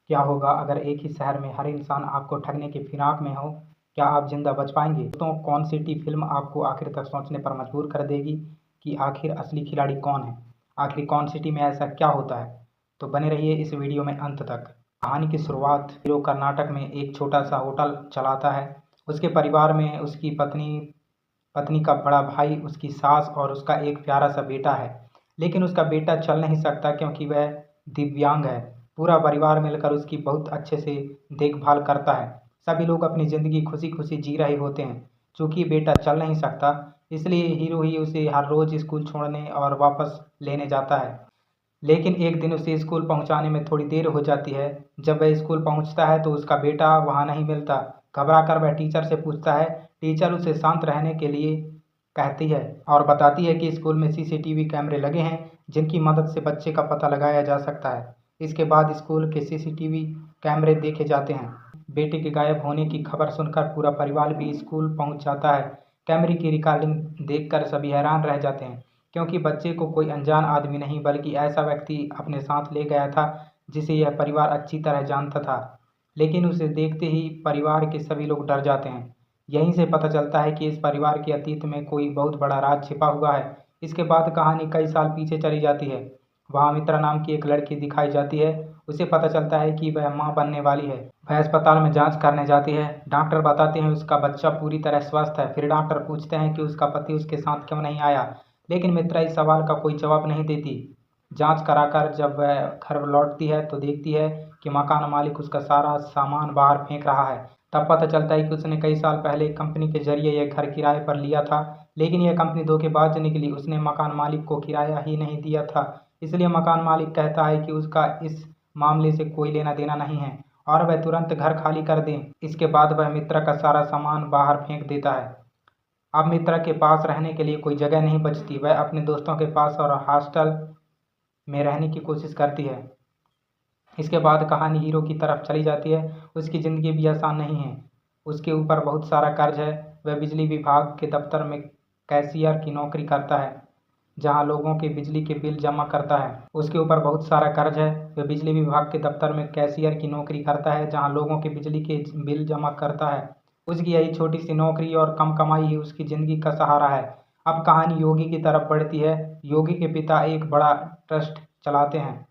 क्या होगा अगर एक ही शहर में हर इंसान आपको ठगने की फिराक में हो? क्या आप जिंदा बच पाएंगे? दोस्तों, कौन सिटी फिल्म आपको आखिर तक सोचने पर मजबूर कर देगी कि आखिर असली खिलाड़ी कौन है? आखिर कौन सिटी में ऐसा क्या होता है? तो बने रहिए इस वीडियो में अंत तक। कहानी की शुरुआत हीरो कर्नाटक में एक छोटा सा होटल चलाता है। उसके परिवार में उसकी पत्नी पत्नी का बड़ा भाई, उसकी सास और उसका एक प्यारा सा बेटा है। लेकिन उसका बेटा चल नहीं सकता क्योंकि वह दिव्यांग है। पूरा परिवार मिलकर उसकी बहुत अच्छे से देखभाल करता है। सभी लोग अपनी ज़िंदगी खुशी खुशी जी रहे होते हैं। चूंकि बेटा चल नहीं सकता, इसलिए हीरो ही उसे हर रोज़ स्कूल छोड़ने और वापस लेने जाता है। लेकिन एक दिन उसे स्कूल पहुंचाने में थोड़ी देर हो जाती है। जब वह स्कूल पहुंचता है तो उसका बेटा वहां नहीं मिलता। घबराकर वह टीचर से पूछता है। टीचर उसे शांत रहने के लिए कहती है और बताती है कि स्कूल में सीसीटीवी कैमरे लगे हैं जिनकी मदद से बच्चे का पता लगाया जा सकता है। इसके बाद स्कूल के सीसीटीवी कैमरे देखे जाते हैं। बेटे के गायब होने की खबर सुनकर पूरा परिवार भी स्कूल पहुंच जाता है। कैमरे की रिकॉर्डिंग देखकर सभी हैरान रह जाते हैं, क्योंकि बच्चे को कोई अनजान आदमी नहीं बल्कि ऐसा व्यक्ति अपने साथ ले गया था जिसे यह परिवार अच्छी तरह जानता था। लेकिन उसे देखते ही परिवार के सभी लोग डर जाते हैं। यहीं से पता चलता है कि इस परिवार के अतीत में कोई बहुत बड़ा राज छिपा हुआ है। इसके बाद कहानी कई साल पीछे चली जाती है। वहाँ मित्रा नाम की एक लड़की दिखाई जाती है। उसे पता चलता है कि वह माँ बनने वाली है। वह अस्पताल में जांच करने जाती है। डॉक्टर बताते हैं उसका बच्चा पूरी तरह स्वस्थ है। फिर डॉक्टर पूछते हैं कि उसका पति उसके साथ क्यों नहीं आया, लेकिन मित्रा इस सवाल का कोई जवाब नहीं देती। जांच कराकर जब वह घर लौटती है तो देखती है कि मकान मालिक उसका सारा सामान बाहर फेंक रहा है। तब पता चलता है कि उसने कई साल पहले एक कंपनी के जरिए यह घर किराए पर लिया था, लेकिन यह कंपनी धोखेबाज निकली। उसने मकान मालिक को किराया ही नहीं दिया था। इसलिए मकान मालिक कहता है कि उसका इस मामले से कोई लेना देना नहीं है और वह तुरंत घर खाली कर दें। इसके बाद वह मित्रा का सारा सामान बाहर फेंक देता है। अब मित्रा के पास रहने के लिए कोई जगह नहीं बचती। वह अपने दोस्तों के पास और हॉस्टल में रहने की कोशिश करती है। इसके बाद कहानी हीरो की तरफ चली जाती है। उसकी ज़िंदगी भी आसान नहीं है। उसके ऊपर बहुत सारा कर्ज है। वह बिजली विभाग के दफ्तर में कैशियर की नौकरी करता है, जहां लोगों के बिजली के बिल जमा करता है। उसके ऊपर बहुत सारा कर्ज है। वह बिजली विभाग के दफ्तर में कैशियर की नौकरी करता है, जहां लोगों के बिजली के बिल जमा करता है। उसकी यही छोटी सी नौकरी और कम कमाई ही उसकी ज़िंदगी का सहारा है। अब कहानी योगी की तरफ बढ़ती है। योगी के पिता एक बड़ा ट्रस्ट चलाते हैं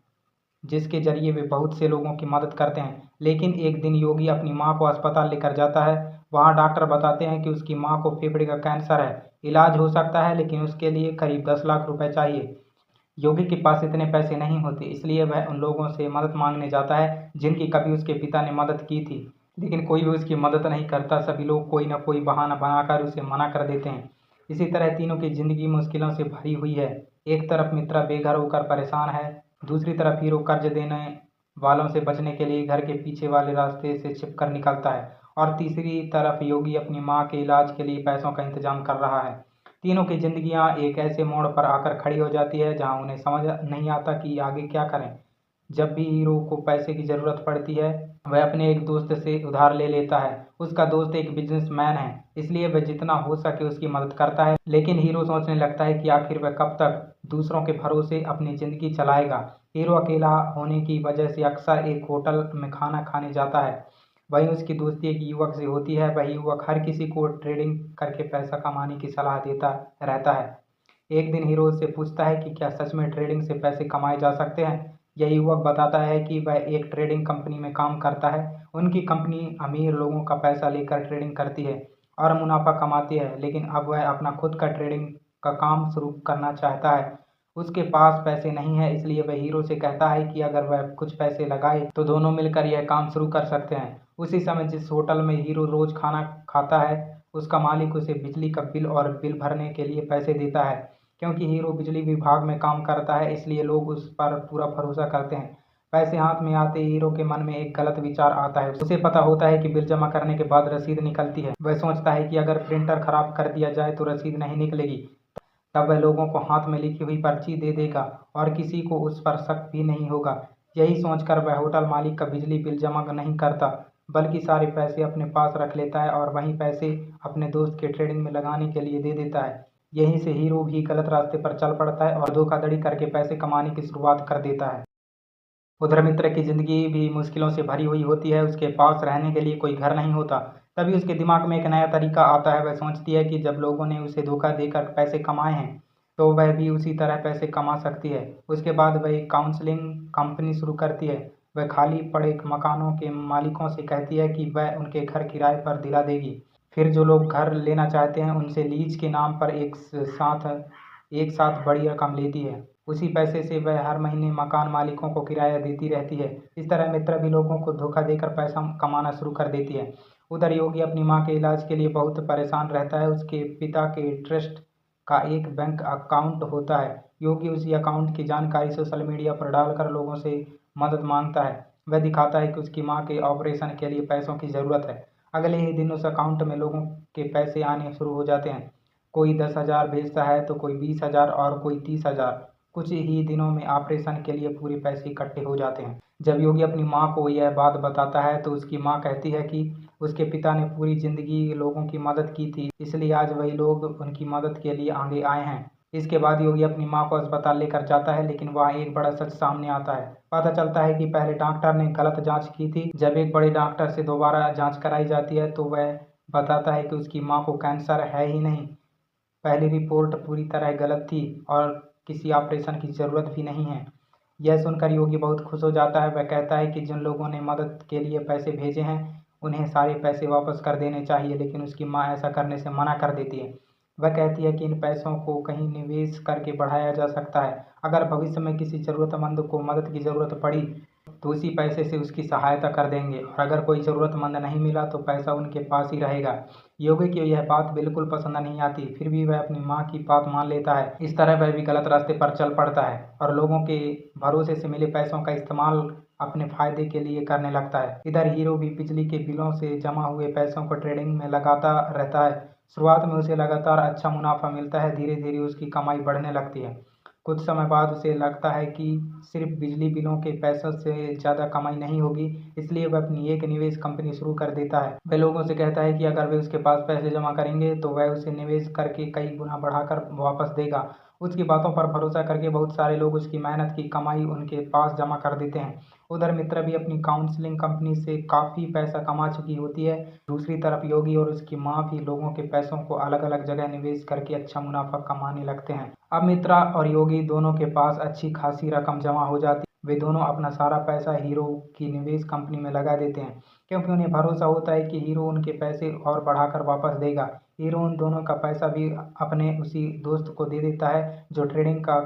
जिसके जरिए वे बहुत से लोगों की मदद करते हैं। लेकिन एक दिन योगी अपनी माँ को अस्पताल लेकर जाता है। वहाँ डॉक्टर बताते हैं कि उसकी माँ को फेफड़े का कैंसर है। इलाज हो सकता है, लेकिन उसके लिए करीब 10 लाख रुपए चाहिए। योगी के पास इतने पैसे नहीं होते, इसलिए वह उन लोगों से मदद मांगने जाता है जिनकी कभी उसके पिता ने मदद की थी। लेकिन कोई भी उसकी मदद नहीं करता। सभी लोग कोई ना कोई बहाना बनाकर उसे मना कर देते हैं। इसी तरह तीनों की जिंदगी मुश्किलों से भरी हुई है। एक तरफ मित्रा बेघर होकर परेशान है, दूसरी तरफ हीरो कर्ज देने वालों से बचने के लिए घर के पीछे वाले रास्ते से छिपकर निकलता है, और तीसरी तरफ योगी अपनी माँ के इलाज के लिए पैसों का इंतजाम कर रहा है। तीनों की जिंदगियां एक ऐसे मोड़ पर आकर खड़ी हो जाती है जहां उन्हें समझ नहीं आता कि आगे क्या करें। जब भी हीरो को पैसे की जरूरत पड़ती है, वह अपने एक दोस्त से उधार ले लेता है। उसका दोस्त एक बिजनेसमैन है, इसलिए वह जितना हो सके उसकी मदद करता है। लेकिन हीरो सोचने लगता है कि आखिर वह कब तक दूसरों के भरोसे अपनी जिंदगी चलाएगा। हीरो अकेला होने की वजह से अक्सर एक होटल में खाना खाने जाता है। वहीं उसकी दोस्ती एक युवक से होती है। वह युवक हर किसी को ट्रेडिंग करके पैसा कमाने की सलाह देता रहता है। एक दिन हीरो उससे पूछता है कि क्या सच में ट्रेडिंग से पैसे कमाए जा सकते हैं। यह युवक बताता है कि वह एक ट्रेडिंग कंपनी में काम करता है। उनकी कंपनी अमीर लोगों का पैसा लेकर ट्रेडिंग करती है और मुनाफा कमाती है। लेकिन अब वह अपना खुद का ट्रेडिंग का काम शुरू करना चाहता है। उसके पास पैसे नहीं है, इसलिए वह हीरो से कहता है कि अगर वह कुछ पैसे लगाए तो दोनों मिलकर यह काम शुरू कर सकते हैं। उसी समय जिस होटल में हीरो रोज खाना खाता है, उसका मालिक उसे बिजली का बिल और बिल भरने के लिए पैसे देता है। क्योंकि हीरो बिजली विभाग में काम करता है, इसलिए लोग उस पर पूरा भरोसा करते हैं। पैसे हाथ में आते ही हीरो के मन में एक गलत विचार आता है। उसे पता होता है कि बिल जमा करने के बाद रसीद निकलती है। वह सोचता है कि अगर प्रिंटर खराब कर दिया जाए तो रसीद नहीं निकलेगी। तब वह लोगों को हाथ में लिखी हुई पर्ची दे देगा और किसी को उस पर शक भी नहीं होगा। यही सोचकर वह होटल मालिक का बिजली बिल जमा नहीं करता, बल्कि सारे पैसे अपने पास रख लेता है और वहीं पैसे अपने दोस्त के ट्रेडिंग में लगाने के लिए दे देता है। यहीं से हीरो भी गलत रास्ते पर चल पड़ता है और धोखाधड़ी करके पैसे कमाने की शुरुआत कर देता है। उधर मित्र की ज़िंदगी भी मुश्किलों से भरी हुई होती है, उसके पास रहने के लिए कोई घर नहीं होता। तभी उसके दिमाग में एक नया तरीका आता है। वह सोचती है कि जब लोगों ने उसे धोखा देकर पैसे कमाए हैं, तो वह भी उसी तरह पैसे कमा सकती है। उसके बाद वह एक काउंसलिंग कंपनी शुरू करती है। वह खाली पड़े मकानों के मालिकों से कहती है कि वह उनके घर किराए पर दिला देगी। फिर जो लोग घर लेना चाहते हैं, उनसे लीज के नाम पर एक साथ बड़ी रकम लेती है। उसी पैसे से वह हर महीने मकान मालिकों को किराया देती रहती है। इस तरह मित्रा भी लोगों को धोखा देकर पैसा कमाना शुरू कर देती है। उधर योगी अपनी माँ के इलाज के लिए बहुत परेशान रहता है। उसके पिता के ट्रस्ट का एक बैंक अकाउंट होता है। योगी उसी अकाउंट की जानकारी सोशल मीडिया पर डालकर लोगों से मदद मांगता है। वह दिखाता है कि उसकी माँ के ऑपरेशन के लिए पैसों की ज़रूरत है। अगले ही दिन उस अकाउंट में लोगों के पैसे आने शुरू हो जाते हैं। कोई 10,000 भेजता है तो कोई 20,000 और कोई 30,000। कुछ ही दिनों में ऑपरेशन के लिए पूरे पैसे इकट्ठे हो जाते हैं। जब योगी अपनी माँ को यह बात बताता है तो उसकी माँ कहती है कि उसके पिता ने पूरी जिंदगी लोगों की मदद की थी, इसलिए आज वही लोग उनकी मदद के लिए आगे आए हैं। इसके बाद योगी अपनी माँ को अस्पताल लेकर जाता है, लेकिन वहाँ एक बड़ा सच सामने आता है। पता चलता है कि पहले डॉक्टर ने गलत जांच की थी। जब एक बड़े डॉक्टर से दोबारा जांच कराई जाती है तो वह बताता है कि उसकी माँ को कैंसर है ही नहीं। पहली रिपोर्ट पूरी तरह गलत थी और किसी ऑपरेशन की ज़रूरत भी नहीं है। यह सुनकर योगी बहुत खुश हो जाता है। वह कहता है कि जिन लोगों ने मदद के लिए पैसे भेजे हैं, उन्हें सारे पैसे वापस कर देने चाहिए, लेकिन उसकी माँ ऐसा करने से मना कर देती है। वह कहती है कि इन पैसों को कहीं निवेश करके बढ़ाया जा सकता है। अगर भविष्य में किसी ज़रूरतमंद को मदद की ज़रूरत पड़ी तो उसी पैसे से उसकी सहायता कर देंगे, और अगर कोई ज़रूरतमंद नहीं मिला तो पैसा उनके पास ही रहेगा। योगी को यह बात बिल्कुल पसंद नहीं आती, फिर भी वह अपनी माँ की बात मान लेता है। इस तरह वह भी गलत रास्ते पर चल पड़ता है और लोगों के भरोसे से मिले पैसों का इस्तेमाल अपने फायदे के लिए करने लगता है। इधर हीरो भी बिजली के बिलों से जमा हुए पैसों को ट्रेडिंग में लगाता रहता है। शुरुआत में उसे लगातार अच्छा मुनाफा मिलता है, धीरे धीरे उसकी कमाई बढ़ने लगती है। कुछ समय बाद उसे लगता है कि सिर्फ बिजली बिलों के पैसों से ज़्यादा कमाई नहीं होगी, इसलिए वह अपनी एक निवेश कंपनी शुरू कर देता है। वह लोगों से कहता है कि अगर वे उसके पास पैसे जमा करेंगे तो वह उसे निवेश करके कई गुना बढ़ाकर वापस देगा। उसकी बातों पर भरोसा करके बहुत सारे लोग उसकी मेहनत की कमाई उनके पास जमा कर देते हैं। उधर मित्रा भी अपनी काउंसलिंग कंपनी से काफ़ी पैसा कमा चुकी होती है। दूसरी तरफ योगी और उसकी माँ भी लोगों के पैसों को अलग अलग जगह निवेश करके अच्छा मुनाफा कमाने लगते हैं। अब मित्रा और योगी दोनों के पास अच्छी खासी रकम जमा हो जाती है। वे दोनों अपना सारा पैसा हीरो की निवेश कंपनी में लगा देते हैं, क्योंकि उन्हें भरोसा होता है कि हीरो उनके पैसे और बढ़ाकर वापस देगा। हीरो उन दोनों का पैसा भी अपने उसी दोस्त को दे देता है जो ट्रेडिंग का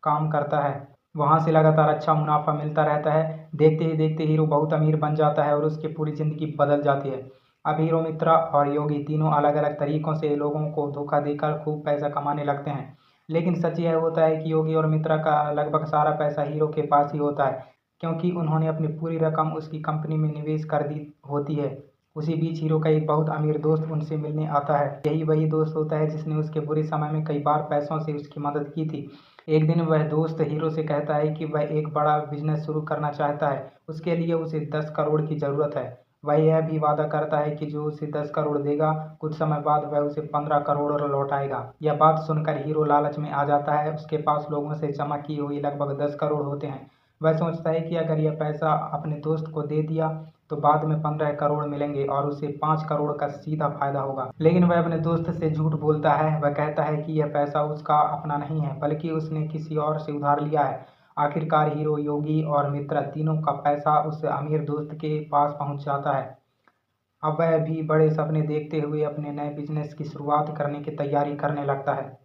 काम करता है। वहाँ से लगातार अच्छा मुनाफा मिलता रहता है। देखते ही देखते हीरो बहुत अमीर बन जाता है और उसकी पूरी ज़िंदगी बदल जाती है। अब हीरो, मित्रा और योगी तीनों अलग अलग तरीकों से लोगों को धोखा देकर खूब पैसा कमाने लगते हैं। लेकिन सच यह होता है कि योगी और मित्रा का लगभग सारा पैसा हीरो के पास ही होता है, क्योंकि उन्होंने अपनी पूरी रकम उसकी कंपनी में निवेश कर दी होती है। उसी बीच हीरो का एक बहुत अमीर दोस्त उनसे मिलने आता है। यही वही दोस्त होता है जिसने उसके बुरे समय में कई बार पैसों से उसकी मदद की थी। एक दिन वह दोस्त हीरो से कहता है कि वह एक बड़ा बिजनेस शुरू करना चाहता है। उसके लिए उसे 10 करोड़ की ज़रूरत है। वह यह भी वादा करता है कि जो उसे 10 करोड़ देगा, कुछ समय बाद वह उसे 15 करोड़ लौटाएगा। यह बात सुनकर हीरो लालच में आ जाता है। उसके पास लोगों से जमा की हुई लगभग 10 करोड़ होते हैं। वह सोचता है कि अगर यह पैसा अपने दोस्त को दे दिया तो बाद में 15 करोड़ मिलेंगे और उसे 5 करोड़ का सीधा फायदा होगा। लेकिन वह अपने दोस्त से झूठ बोलता है। वह कहता है कि यह पैसा उसका अपना नहीं है, बल्कि उसने किसी और से उधार लिया है। आखिरकार हीरो, योगी और मित्रा तीनों का पैसा उस अमीर दोस्त के पास पहुंच जाता है। अब वह भी बड़े सपने देखते हुए अपने नए बिजनेस की शुरुआत करने की तैयारी करने लगता है।